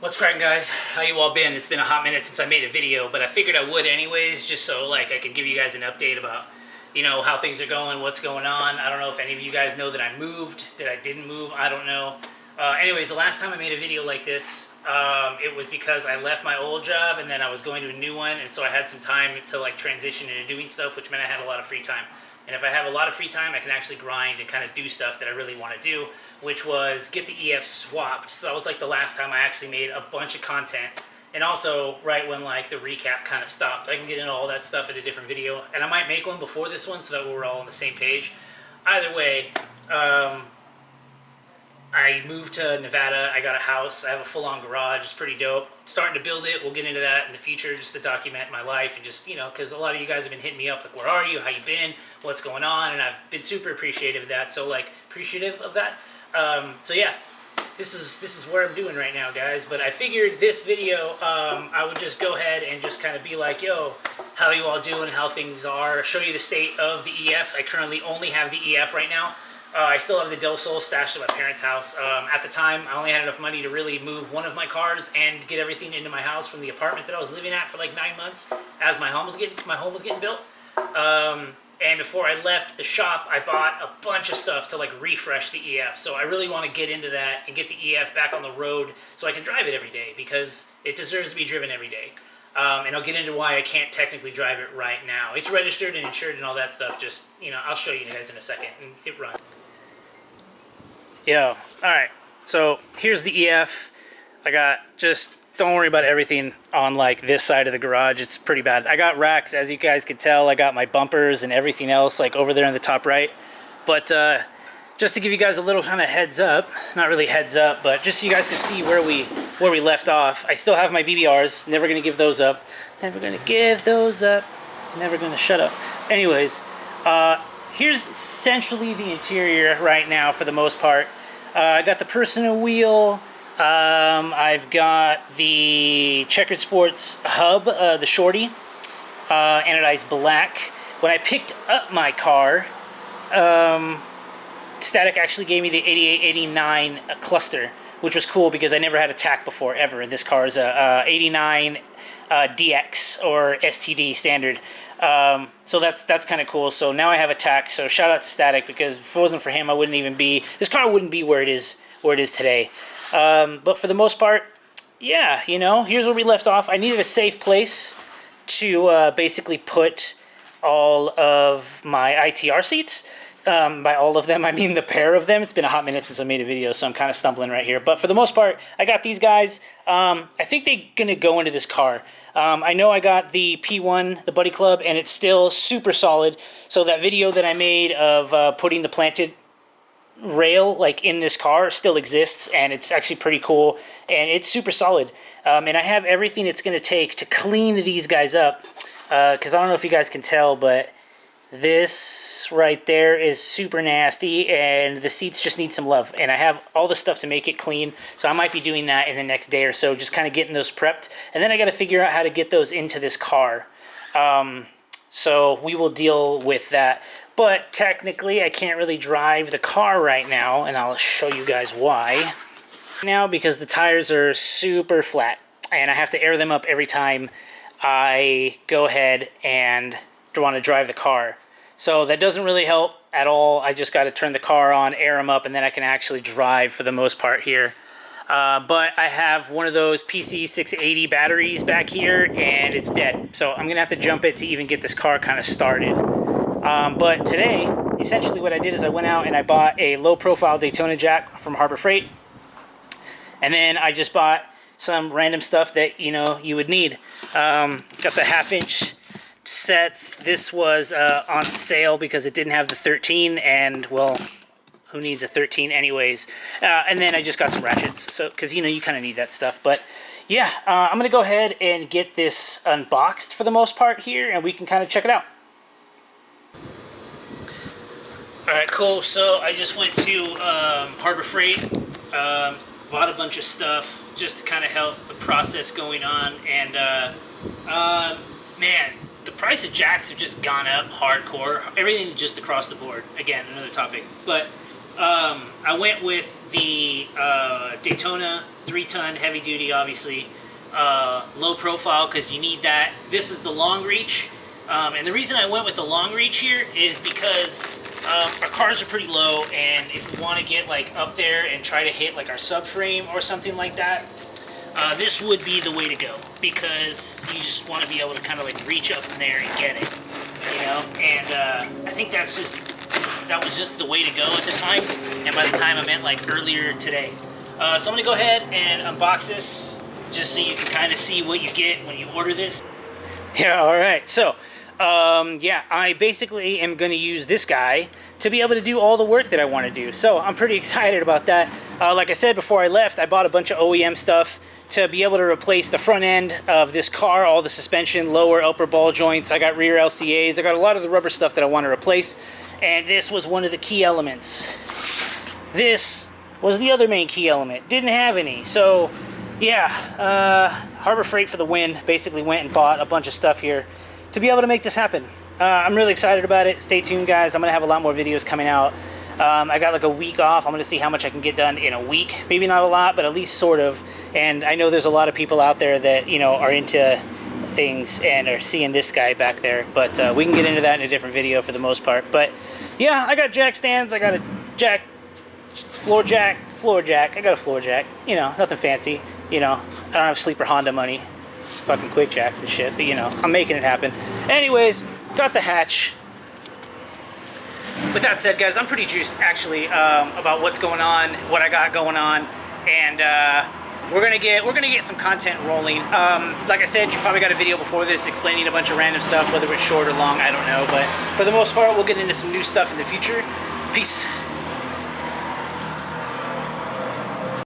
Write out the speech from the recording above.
What's cracking, guys? How you all been? It's been a hot minute since I made a video, but I figured I would anyways, just so like I could give you guys an update about, how things are going, what's going on. I don't know if any of you guys know that I moved, that I didn't move, I don't know. Anyways, the last time I made a video like this, it was because I left my old job and then I was going to a new one, and so I had some time to like transition into doing stuff, which meant I had a lot of free time. And if I have a lot of free time, I can actually grind and kind of do stuff that I really want to do, which was get the EF swapped. So that was like the last time I actually made a bunch of content. And also right when like the recap kind of stopped. I can get into all that stuff in a different video. And I might make one before this one so that we're all on the same page. Either way, I moved to Nevada. I got a house. I have a full-on garage. It's pretty dope. Starting to build it. We'll get into that in the future, just to document my life and just, because a lot of you guys have been hitting me up, like, where are you? How you been? What's going on? And I've been super appreciative of that. So, so yeah, this is where I'm doing right now, guys. But I figured this video, I would just go ahead and just kind of be like, yo, how you all doing? How things are? Show you the state of the EF. I currently only have the EF right now. I still have the Del Sol stashed at my parents' house. At the time, I only had enough money to really move one of my cars and get everything into my house from the apartment that I was living at for like 9 months as my home was getting built. And before I left the shop, I bought a bunch of stuff to like refresh the EF. So I really want to get into that and get the EF back on the road so I can drive it every day, because it deserves to be driven every day. And I'll get into why I can't technically drive it right now. It's registered and insured and all that stuff. Just, I'll show you guys in a second. And it runs. Yo, alright, so here's the EF. Don't worry about everything on like this side of the garage. It's pretty bad. I got racks, as you guys could tell. I got my bumpers and everything else like over there in the top right. But just to give you guys a little kind of heads up, not really heads up, but just so you guys can see where we left off. I still have my BBRs, never gonna give those up. Never gonna give those up. Never gonna shut up. Anyways, here's essentially the interior right now for the most part. I got the personal wheel. I've got the Checkered Sports hub, the shorty, anodized black. When I picked up my car, Static actually gave me the 8889 cluster, which was cool because I never had a TAC before, ever. This car is a 89 DX or STD standard. So that's kind of cool. So now I have a TAC. So shout out to Static, because if it wasn't for him, this car wouldn't be where it is today. But for the most part, yeah, here's where we left off. I needed a safe place to basically put all of my ITR seats. By all of them, I mean the pair of them. It's been a hot minute since I made a video, so I'm kind of stumbling right here. But for the most part, I got these guys. I think they're going to go into this car. I know I got the P1, the Buddy Club, and it's still super solid. So that video that I made of putting the planted rail like in this car still exists, and it's actually pretty cool, and it's super solid. And I have everything it's going to take to clean these guys up, because I don't know if you guys can tell, but this right there is super nasty, and the seats just need some love, and I have all the stuff to make it clean, so I might be doing that in the next day or so, just kind of getting those prepped, and then I got to figure out how to get those into this car. So we will deal with that. But technically, I can't really drive the car right now, and I'll show you guys why. Now, because the tires are super flat, and I have to air them up every time I go ahead and want to drive the car. So that doesn't really help at all. I just got to turn the car on, air them up, and then I can actually drive for the most part here. But I have one of those PC680 batteries back here, and it's dead. So I'm going to have to jump it to even get this car kind of started. But today, essentially what I did is I went out and I bought a low-profile Daytona jack from Harbor Freight. And then I just bought some random stuff that, you would need. Got the half-inch sets. This was on sale because it didn't have the 13, and, well, who needs a 13 anyways? And then I just got some ratchets, so because, you kind of need that stuff. But, yeah, I'm going to go ahead and get this unboxed for the most part here, and we can kind of check it out. Alright, cool. So I just went to Harbor Freight, bought a bunch of stuff just to kind of help the process going on, and man, the price of jacks have just gone up hardcore. Everything just across the board. Again, another topic. But I went with the Daytona 3-ton heavy duty, obviously. Low profile because you need that. This is the long reach. And the reason I went with the long reach here is because our cars are pretty low, and if we want to get like up there and try to hit like our subframe or something like that, this would be the way to go, because you just want to be able to kind of like reach up in there and get it, you know. And I think that was just the way to go at the time, and by the time I meant like earlier today. So I'm gonna go ahead and unbox this just so you can kind of see what you get when you order this. Yeah, all right. So yeah, I basically am going to use this guy to be able to do all the work that I want to do. So I'm pretty excited about that. Like I said before I left, I bought a bunch of OEM stuff to be able to replace the front end of this car, all the suspension, lower, upper ball joints. I got rear LCAs. I got a lot of the rubber stuff that I want to replace. And this was one of the key elements. This was the other main key element. Didn't have any. So yeah, Harbor Freight for the win. Basically went and bought a bunch of stuff here to be able to make this happen. I'm really excited about it. Stay tuned, guys. I'm gonna have a lot more videos coming out. I got like a week off. I'm gonna see how much I can get done in a week. Maybe not a lot, but at least sort of. And I know there's a lot of people out there that, you know, are into things and are seeing this guy back there. But we can get into that in a different video for the most part. But yeah, I got jack stands. I got a floor jack. I got a floor jack. You know, nothing fancy. You know, I don't have Sleeper Honda money. Fucking quick jacks and shit, but you know, I'm making it happen. Anyways, got the hatch. With that said, guys, I'm pretty juiced actually about what's going on, what I got going on, and we're gonna get some content rolling. Like I said, you probably got a video before this explaining a bunch of random stuff, whether it's short or long, I don't know, but for the most part, we'll get into some new stuff in the future. Peace.